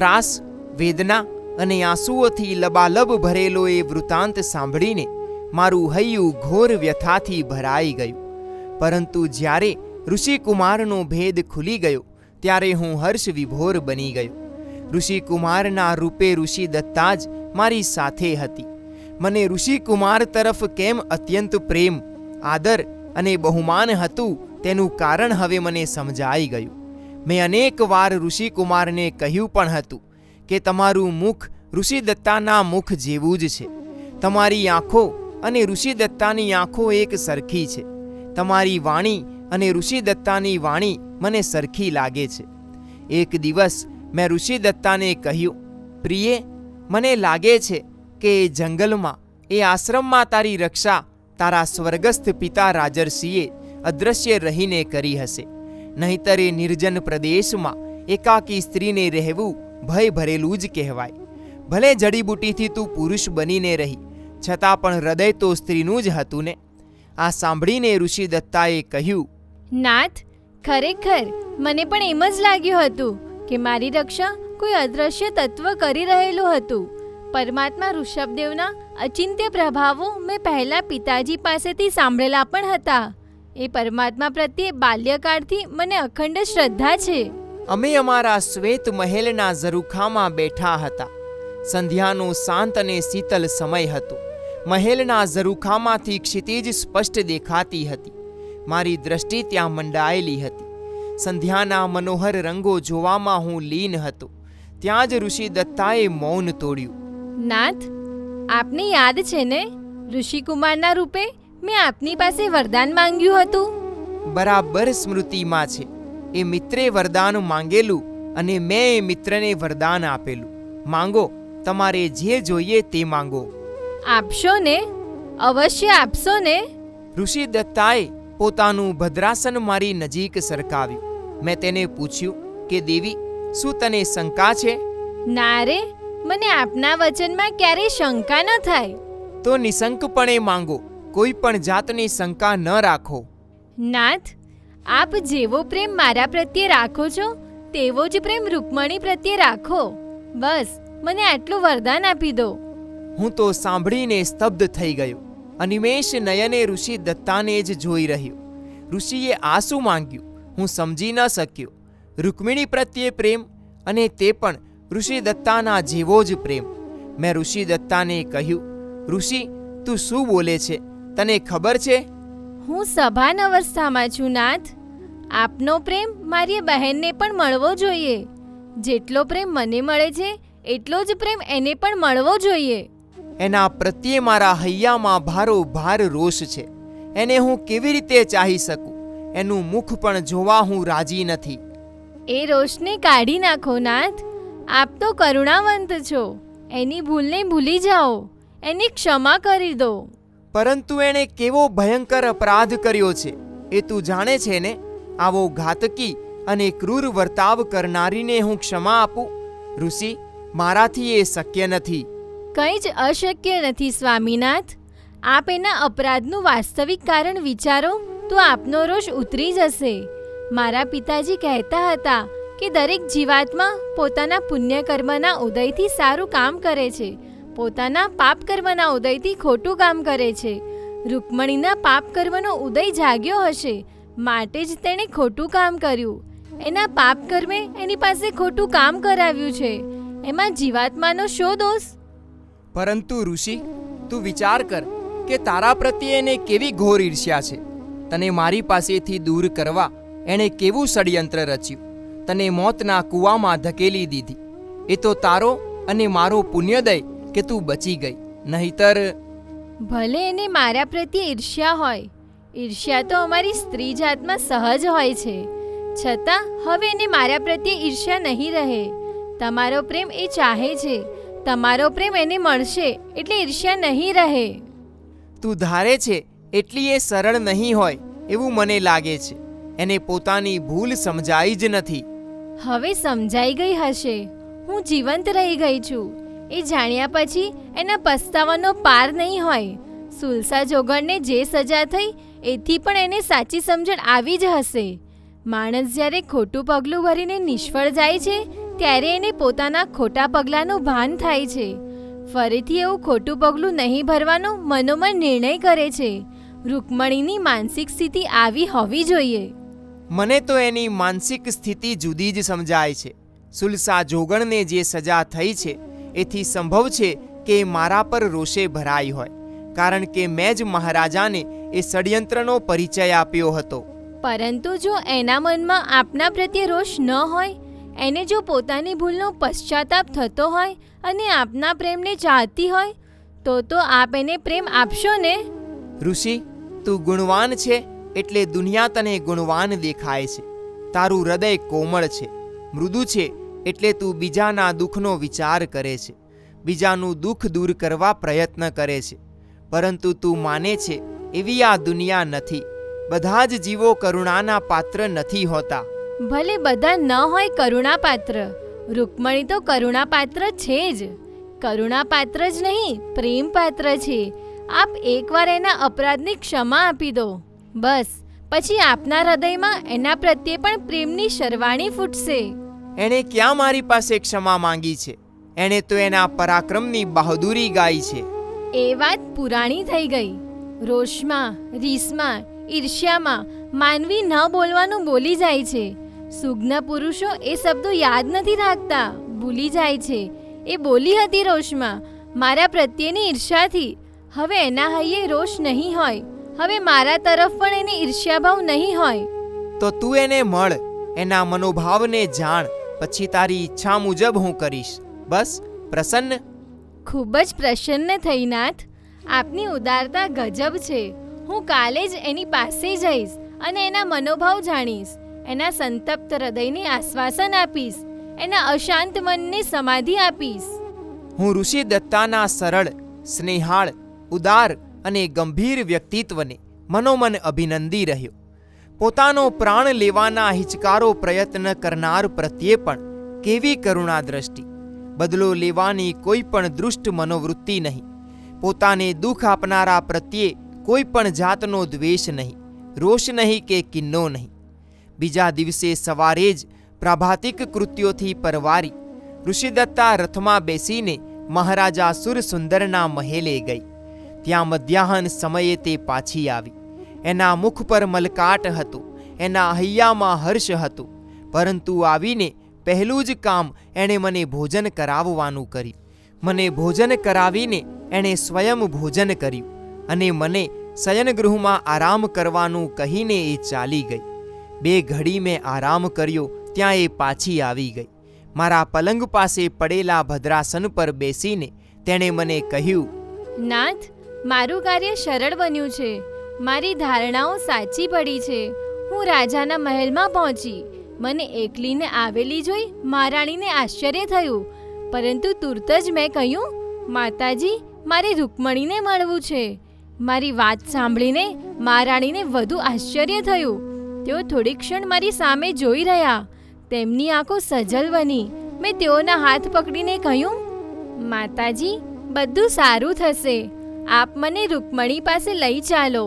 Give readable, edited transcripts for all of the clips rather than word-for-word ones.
ત્રાસ, વેદના અને આંસુઓથી લબાલબ ભરેલો એ વૃત્તાંત સાંભળીને મારું હૈયું ઘોર વ્યથાથી ભરાઈ ગયું. પરંતુ જ્યારે ઋષિકુમારનો ભેદ ખુલી ગયો ત્યારે હું હર્ષ વિભોર બની ગયો. ઋષિકુમારના રૂપે ઋષિ દત્તા જ મારી સાથે હતી. મને ઋષિકુમાર તરફ કેમ અત્યંત પ્રેમ, આદર અને બહુમાન હતું તેનું કારણ હવે મને સમજાઈ ગયું. મેં અનેક વાર ઋષિકુમારને કહ્યું પણ હતું કે તમારું મુખ ઋષિદત્તાના મુખ જેવું જ છે. તમારી આંખો અને ઋષિદત્તાની આંખો એક સરખી છે. તમારી વાણી અને ઋષિદત્તાની વાણી મને સરખી લાગે છે. એક દિવસ મેં ઋષિદત્તાને કહ્યું, પ્રિય, મને લાગે છે કે એ જંગલમાં, એ આશ્રમમાં તારી રક્ષા તારા સ્વર્ગસ્થ પિતા રાજર્ષિએ અદૃશ્ય રહીને કરી હશે. નહીંતર એ નિર્જન પ્રદેશમાં એકાકી સ્ત્રીને રહેવું ભય ભરેલું જ કહેવાય. ભલે જડીબુટીથી તું પુરુષ બનીને રહી, છતાં પણ હૃદય તો સ્ત્રીનું જ હતું ને. આ સાંભળીને ઋષિદત્તાએ કહ્યું, નાથ, ખરેખર મને પણ એમ જ લાગ્યું હતું કે મારી રક્ષા કોઈ અદ્રશ્ય તત્વ કરી રહેલું હતું. પરમાત્મા ઋષભદેવના અચિંત્ય પ્રભાવો મેં પહેલા પિતાજી પાસેથી સાંભળેલા પણ હતા. એ પરમાત્મા પ્રત્યે બાલ્યકાળથી મને અખંડ શ્રદ્ધા છે. અમે અમારા શ્વેત મહેલના ઝરૂખામાં બેઠા હતા. સંધ્યાનો શાંત અને શીતલ સમય હતો. મહેલના ઝરૂખામાંથી ક્ષિતિજ સ્પષ્ટ દેખાતી હતી. મારી દ્રષ્ટિ ત્યાં મંડાયેલી હતી. સંધ્યાના મનોહર રંગો જોવામાં હું લીન હતો. ત્યાં જ ઋષિદત્તાએ મૌન તોડ્યું. નાથ, આપને યાદ છે ને, ઋષિકુમારના રૂપે મેં આપની પાસે વરદાન માંગ્યું હતું? બરાબર સ્મૃતિમાં છે. એ મિત્રે વરદાન માંગેલું અને મેં એ મિત્રને વરદાન આપેલું. માંગો, તમારે જે જોઈએ તે માંગો. આપશો ને? અવશ્ય આપશો ને? ઋષિદત્તાએ પોતાનું ભદ્રાસન મારી નજીક સરકાવ્યું. મેં તેને પૂછ્યું કે દેવી, શું તને શંકા છે? ના રે, મને આપના વચનમાં ક્યારેય શંકા ન થાય. તો નિશંકપણે માંગો, કોઈ પણ જાતની શંકા ન રાખો. નાથ, આપ જેવો પ્રેમ મારા પ્રત્યે રાખો છો તેવો જ પ્રેમ રૂકમણી પ્રત્યે રાખો. બસ મને આટલું વરદાન આપી દો. હું તો સાંભળીને સ્તબ્ધ થઈ ગયો. અનિમેષ નયને ઋષિદત્તાને જ જોઈ રહ્યો. ઋષિએ આ શું માંગ્યું હું સમજી ન શક્યો. રૂકમિણી પ્રત્યે પ્રેમ, અને તે પણ ઋષિદત્તાના જેવો જ પ્રેમ. મેં ઋષિદત્તાને કહ્યું, ઋષિ, તું શું બોલે છે? તને ખબર છે? હું સભાન અવસ્થામાં છું નાથ. આપનો પ્રેમ મારી બહેનને પણ મળવો જોઈએ. જેટલો પ્રેમ મને મળે છે એટલો જ પ્રેમ એને પણ મળવો જોઈએ. એના પ્રત્યે મારા હૈયામાં ભારોભાર રોષ છે. એને હું કેવી રીતે ચાહી શકું? એનું મુખ પણ જોવા હું રાજી નથી. એ રોષને કાઢી નાખો નાથ. આપ તો કરુણાવંત છો. એની ભૂલને ભૂલી જાઓ. એની ક્ષમા કરી દો. પરંતુ એણે કેવો ભયંકર અપરાધ કર્યો છે એ તું જાણે છે ને? આવો ઘાતકી અને ક્રૂર વર્તાવ કરનારીને હું ક્ષમા આપું? ઋષિ, મારાથી એ શક્ય નથી. કંઈ જ અશક્ય નથી સ્વામીનાથ. આપ એના અપરાધનું વાસ્તવિક કારણ વિચારો તો આપનો રોષ ઉતરી જશે. મારા પિતાજી કહેતા હતા કે દરેક જીવાત્મા પોતાના પુણ્યકર્મના ઉદયથી સારું કામ કરે છે, પોતાના પાપ કર્મના ઉદયથી ખોટું કામ કરે છે. રૂકમણીના પાપ કર્મનો ઉદય જાગ્યો હશે, માટે જ તેણે ખોટું કામ કર્યું. એના પાપ કર્મે એની પાસે ખોટું કામ કરાવ્યું છે. એમાં જીવાત્માનો શો દોષ? પરંતુ ઋષિ, તું વિચાર કર કે તારા પ્રત્યે એને કેવી ઘોર ઈર્ષ્યા છે. તને મારી પાસેથી દૂર કરવા એણે કેવું ષડયંત્ર રચ્યું. તને મોતના કૂવામાં ધકેલી દીધી. એ તો તારો અને મારો પુણ્યોદય કે તું બચી ગઈ. નહીતર ભલે એને મારા પ્રત્યે ઈર્ષ્યા હોય, ઈર્ષ્યા તો અમારી સ્ત્રી જાતમાં સહજ હોય છે, છતાં હવે એને મારા પ્રત્યે ઈર્ષ્યા નહીં રહે. તમારો પ્રેમ એ ચાહે છે, તમારો પ્રેમ એને મળશે એટલે ઈર્ષ્યા નહીં રહે. તું ધારે છે એટલી એ સરળ નહીં હોય એવું મને લાગે છે. એને પોતાની ભૂલ સમજાઈ જ નથી. હવે સમજાઈ ગઈ હશે. હું જીવંત રહી ગઈ છું એ જાણ્યા પછી એના પસ્તાવાનો પાર નહીં હોય. સુલસા જોગણને જે સજા થઈ એથી પણ એને સાચી સમજણ આવી જ હશે. માણસ જ્યારે ખોટું પગલું ભરીને નિષ્ફળ જાય છે ત્યારે એને પોતાના ખોટા પગલાંનું ભાન થાય છે. ફરીથી એવું ખોટું પગલું નહીં ભરવાનો મનોમન નિર્ણય કરે છે. રૂકમણીની માનસિક સ્થિતિ આવી હોવી જોઈએ. મને તો એની માનસિક સ્થિતિ જુદી જ સમજાય છે. સુલસા જોગણને જે સજા થઈ છે એથી સંભવ છે કે એ મારા પર રોષે ભરાઈ હોય, કારણ કે મેં જ મહારાજાને એ ષડયંત્રનો પરિચય આપ્યો હતો. પરંતુ જો એના મનમાં આપના પ્રત્યે રોષ ન હોય, એને જો પોતાની ભૂલનો પશ્ચાતાપ થતો હોય અને આપના પ્રેમને ચાહતી હોય, તો આપ એને પ્રેમ આપશો ને? ઋષિ, તું ગુણવાન છે એટલે દુનિયા તને ગુણવાન દેખાય છે. તારું હૃદય કોમળ છે, મૃદુ છે એટલે તું બીજાના દુઃખનો વિચાર કરે છે, બીજાનું દુઃખ દૂર કરવા પ્રયત્ન કરે છે. પરંતુ તું માને છે એવી આ દુનિયા નથી. બધા જ જીવો કરુણાના પાત્ર નથી હોતા. ભલે બધા ન હોય કરુણાપાત્ર, રૂકમણી તો કરુણાપાત્ર છે જ. કરુણાપાત્ર જ નહીં, પ્રેમપાત્ર છે. આપ એકવાર એના અપરાધની ક્ષમા આપી દો, બસ પછી આપના હૃદયમાં એના પ્રત્યે પણ પ્રેમની શરવાણી ફૂટશે. એણે ક્યાં મારી પાસે ક્ષમા માંગી છે? એણે તો એના પરાક્રમની બહાદુરી ગાઈ છે. એ વાત પુરાણી થઈ ગઈ. રોષમાં, રીસમાં, ઈર્ષ્યામાં માનવી ન બોલવાનું બોલી જાય છે. સુજ્ઞ પુરુષો એ શબ્દો યાદ નથી રાખતા, ભૂલી જાય છે. એ બોલી હતી રોષમાં, મારા પ્રત્યેની ઈર્ષ્યાથી. હવે એના હૈયે રોષ નહીં હોય, હવે મારા તરફ પણ એને ઈર્ષ્યાભાવ નહીં હોય. તો તું એને મળ, એના મનોભાવને જાણ, પછી તારી ઈચ્છા મુજબ હું કરીશ. બસ પ્રસન્ન? ખૂબ જ પ્રસન્ન થઈ નાથ. આપની ઉદારતા ગજબ છે. હું કાલે જ એની પાસે જઈશ અને એના મનોભાવ જાણીશ, એના સંતપ્ત હૃદયને આશ્વાસન આપીશ, એના અશાંત મનને સમાધિ આપીશ. હું ઋષિ દત્તાના સરળ, સ્નેહાળ, ઉદાર અને ગંભીર વ્યક્તિત્વને મનોમન અભિનંદી રહ્યો. પોતાનો પ્રાણ લેવાના હિચકારો પ્રયત્ન કરનાર પ્રત્યે પણ કેવી કરુણા દ્રષ્ટિ! બદલો લેવાની કોઈ પણ દુષ્ટ મનોવૃત્તિ નહીં. પોતાને દુઃખ આપનારા પ્રત્યે કોઈ પણ જાતનો દ્વેષ નહીં, રોષ નહીં કે કિન્નો નહીં. બીજા દિવસે સવારે જ પ્રાભાતિક કૃત્યોથી પરવારી ઋષિદત્તા રથમાં બેસીને મહારાજા સુરસુંદરના મહેલે ગઈ. ત્યાં મધ્યાહન સમયે તે પાછી આવી. એના મુખ પર મલકાટ હતું, એના હૈયામાં હર્ષ હતું. પરંતુ આવીને પહેલું જ કામ એણે મને ભોજન કરાવવાનું કર્યું. મને ભોજન કરાવીને એણે સ્વયં ભોજન કર્યું અને મને શયનગૃહમાં આરામ કરવાનું કહીને એ ચાલી ગઈ. 2 ઘડી મેં આરામ કર્યો ત્યાં એ પાછી આવી ગઈ. મારા પલંગ પાસે પડેલા ભદ્રાસન પર બેસીને તેણે મને કહ્યું, નાથ, મારું કાર્ય સરળ બન્યું છે. મારી ધારણાઓ સાચી પડી છે. હું રાજાના મહેલમાં પહોંચી. મને એકલીને આવેલી જોઈ મહારાણીને આશ્ચર્ય થયું, પરંતુ તુરત જ મેં કહ્યું, માતાજી, મારે રૂકમણીને મળવું છે. મારી વાત સાંભળીને મહારાણીને વધુ આશ્ચર્ય થયું. તેઓ થોડી ક્ષણ મારી સામે જોઈ રહ્યા. તેમની આંખો સજલ બની. મેં તેઓના હાથ પકડીને કહ્યું, માતાજી, બધું સારું થશે. આપ મને રૂકમણી પાસે લઈ ચાલો.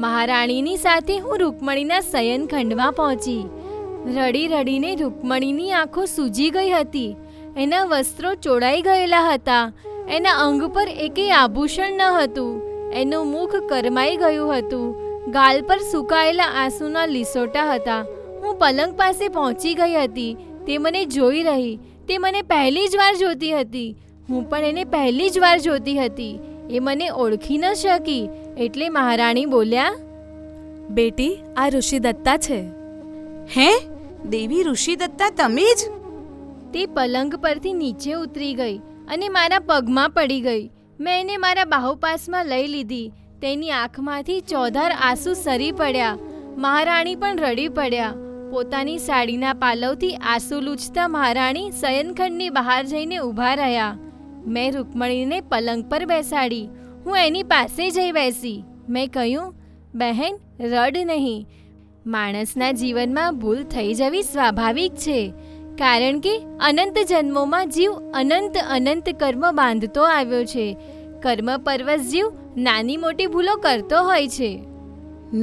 મહારાણીની સાથે હું રૂકમણીના શયનખંડમાં પહોંચી. રડી રડીને રૂકમણીની આંખો સૂજી ગઈ હતી. એના વસ્ત્રો ચોળાઈ ગયેલા હતા. એના અંગ પર એકેય આભૂષણ ન હતું. એનું મુખ કરમાઈ ગયું હતું. ગાલ પર સુકાયેલા આંસુના લીસોટા હતા. હું પલંગ પાસે પહોંચી ગઈ હતી. તે મને જોઈ રહી. તે મને પહેલી જ વાર જોતી હતી. હું પણ એને પહેલી જ વાર જોતી હતી. એ મને ઓળખી ન શકી. એટલે મહારાણી બોલ્યા, બેટી, આ ઋષિદત્તા છે. હે, દેવી ઋષિદત્તા તમે જ? તે પલંગ પરથી નીચે ઉતરી ગઈ અને મારા પગમાં પડી ગઈ. મેં એને મારા બાહુપાસમાં લઈ લીધી. તેની આંખમાંથી ચોધાર આંસુ સરી પડ્યા. મહારાણી પણ રડી પડ્યા. પોતાની સાડીના પાલવથી આંસુ લૂછતા મહારાણી શયનખંડની બહાર જઈને ઊભા રહ્યા. મેં રૂકમણીને પલંગ પર બેસાડી. હું એની પાસે જઈ બેસી. મેં કહ્યું, બહેન, રડ નહીં. માણસના જીવનમાં ભૂલ થઈ જવી સ્વાભાવિક છે, કારણ કે અનંત જન્મોમાં જીવ અનંત અનંત કર્મ બાંધતો આવ્યો છે. કર્મ પરવશ જીવ નાની મોટી ભૂલો કરતો હોય છે.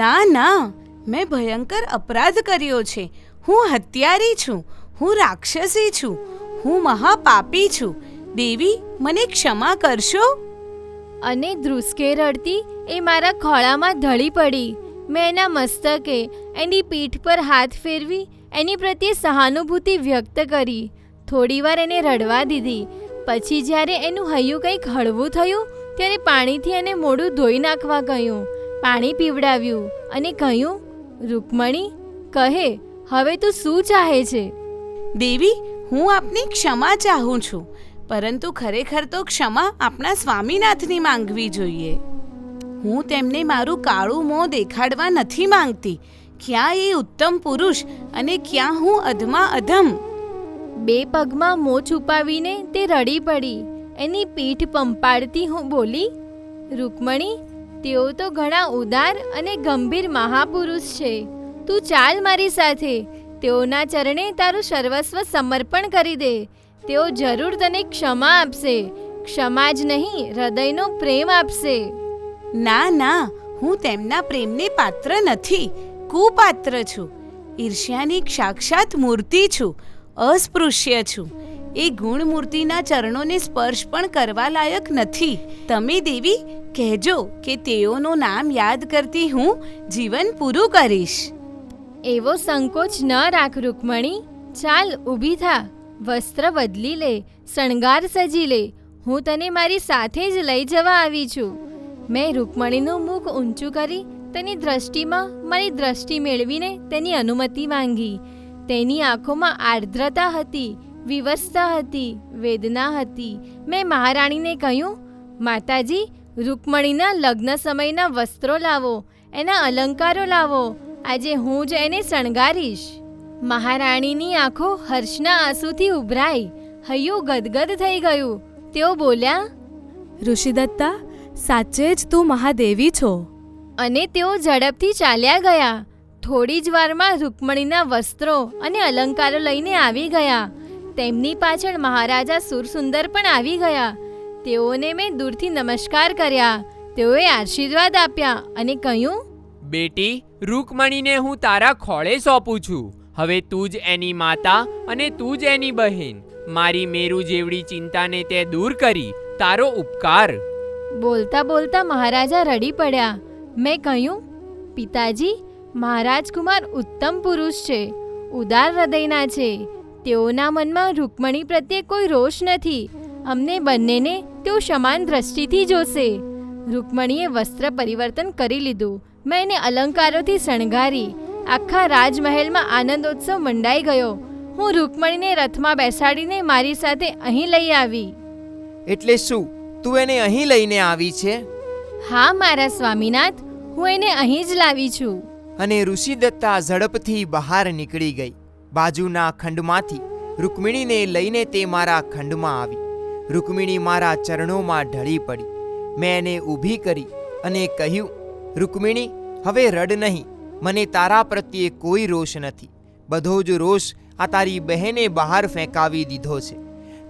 ના ના, મેં ભયંકર અપરાધ કર્યો છે. હું હત્યારી છું. હું રાક્ષસી છું. હું મહાપાપી છું. દેવી, મને ક્ષમા કરશો. અને ધ્રુસકે રડતી એ મારા ખોળામાં ઢળી પડી. મેં એના મસ્તકે એની પીઠ પર હાથ ફેરવી એની પ્રત્યે સહાનુભૂતિ વ્યક્ત કરી. થોડીવાર એને રડવા દીધી. પછી જ્યારે એનું હૈયું કંઈક હળવું થયું ત્યારે પાણીથી એને મોઢું ધોઈ નાખવા કહ્યું. પાણી પીવડાવ્યું અને કહ્યું, રૂકમણી, કહે હવે તું શું ચાહે છે? દેવી, હું આપની ક્ષમા ચાહું છું, પરંતુ ખરેખર તો ક્ષમા આપણા સ્વામીનાથની માંગવી જોઈએ. હું તેમને મારું કાળું મોં દેખાડવા નથી માંગતી. ક્યાં એ ઉત્તમ પુરુષ અને ક્યાં હું અધમાં અધમ. બે પગમાં મોં છુપાવીને તે રડી પડી. એની પીઠ પંપાડતી હું બોલી, રૂકમણી, તેઓ તો ઘણા ઉદાર અને ગંભીર મહાપુરુષ છે. તું ચાલ મારી સાથે. તેઓના ચરણે તારું સર્વસ્વ સમર્પણ કરી દે. તેઓ જરૂર તને ક્ષમા આપશે. ક્ષમા જ નહીં, હૃદયનો પ્રેમ આપશે. ના ના, હું તેમના પ્રેમને પાત્ર નથી, કુપાત્ર છું. ઈર્ષ્યાની સાક્ષાત મૂર્તિ છું, અસ્પૃશ્ય છું. એ ગુણ મૂર્તિના ચરણોને સ્પર્શ પણ કરવા લાયક નથી. તમે દેવી કહેજો કે તેઓનું નામ યાદ કરતી હું જીવન પૂરું કરીશ. એવો સંકોચ ન રાખ રૂકમણી. ચાલ, ઊભી થા. વસ્ત્ર બદલી લે, શણગાર સજી લે. હું તને મારી સાથે જ લઈ જવા આવી છું. મેં રૂકમણીનું મુખ ઊંચું કરી તેની દ્રષ્ટિમાં મારી દ્રષ્ટિ મેળવીને તેની અનુમતિ માંગી. તેની આંખોમાં આર્દ્રતા હતી, વિવશતા હતી, વેદના હતી. મેં મહારાણીને કહ્યું, માતાજી, રૂકમણીના લગ્ન સમયના વસ્ત્રો લાવો, એના અલંકારો લાવો. આજે હું જ એને શણગારીશ. મહારાણીની આંખો હર્ષના આંસુથી ઉભરાઈ. હૈયું ગદગદ થઈ ગયું. તેઓ બોલ્યા, ઋષિદત્તા, સાચે જ તું મહાદેવી છો. અને તેઓ ઝડપથી ચાલ્યા ગયા. થોડી જ વારમાં રૂકમણીના વસ્ત્રો અને અલંકારો લઈને આવી ગયા. તેમની પાછળ મહારાજા સુરસુંદર પણ આવી ગયા. તેઓને મેં દૂરથી નમસ્કાર કર્યા. તેઓએ આશીર્વાદ આપ્યા અને કહ્યું, બેટી, રૂકમણીને હું તારા ખોળે સોંપું છું. હવે તું જ એની માતા અને તું જ એની બહેન. મારી મેરુ જેવડી ચિંતાને તે દૂર કરી. તારો ઉપકાર. બોલતા બોલતા મહારાજા રડી પડ્યા. મેં કહ્યું, પિતાજી, મહારાજકુમાર ઉત્તમ પુરુષ છે, ઉદાર હૃદયના છે. તેઓના મનમાં રૂકમણી પ્રત્યે કોઈ રોષ નથી. અમને બંનેને તેઓ સમાન દ્રષ્ટિથી જોશે. રૂકમણીએ વસ્ત્ર પરિવર્તન કરી લીધું. મેં એને અલંકારોથી શણગારી. આખા રાજમહેલમાં આનંદોત્સવ મંડાઈ ગયો. હું રૂકમણીને રથમાં બેસાડીને મારી સાથે અહીં લઈ આવી. એટલે શું તું એને અહીં લઈને આવી છે? હા મારા સ્વામીનાથ, હું એને અહીં જ લાવી છું. અને ઋષિદત્તા ઝડપથી બહાર નીકળી ગઈ. બાજુના ખંડમાંથી રૂકમિણીને લઈને તે મારા ખંડમાં આવી. રૂકમિણી મારા ચરણોમાં ઢળી પડી. મેં એને ઊભી કરી અને કહ્યું, રૂકમિણી, હવે રડ નહીં. મને તારા પ્રત્યે કોઈ રોષ નથી. બધો જ રોષ આ તારી બહેને બહાર ફેંકાવી દીધો છે.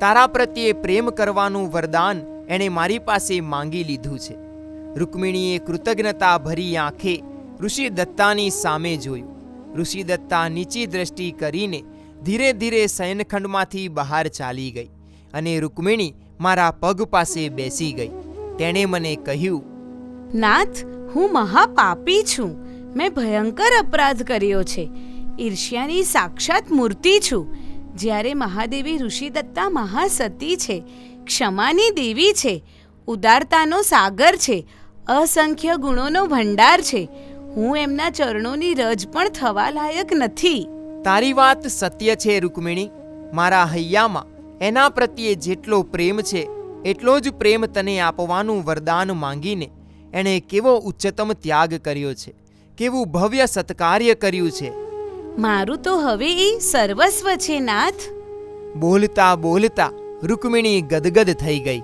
તારા પ્રત્યે પ્રેમ કરવાનું વરદાન એણે મારી પાસે માંગી લીધું છે. રૂકમિણીએ કૃતજ્ઞતા ભરી આંખે ઋષિદત્તાની સામે જોયું. ઋષિદત્તા નીચી દ્રષ્ટિ કરીને ધીરે ધીરે શયનખંડમાંથી બહાર ચાલી ગઈ અને રૂકમિણી મારા પગ પાસે બેસી ગઈ. તેણે મને કહ્યું, નાથ, હું મહાપાપી છું. મેં ભયંકર અપરાધ કર્યો છે. ઈર્ષ્યાની સાક્ષાત મૂર્તિ છું. જ્યારે મહાદેવી ઋષિદત્તા મહાસતી છે, ક્ષમાની દેવી છે, ઉદારતાનો સાગર છે, અસંખ્ય ગુણોનો ભંડાર છે. હું એમના ચરણોની રજ પણ થવા લાયક નથી. તારી વાત સત્ય છે રૂકમિણી. મારા હૈયામાં એના પ્રત્યે જેટલો પ્રેમ છે એટલો જ પ્રેમ તને આપવાનું વરદાન માંગીને એણે કેવો ઉચ્ચતમ ત્યાગ કર્યો છે, કેવું ભવ્ય સત્કાર્ય કર્યું છે. મારું તો હવે એ સર્વસ્વ છે નાથ. બોલતા બોલતા રૂકમિણી ગદગદ થઈ ગઈ.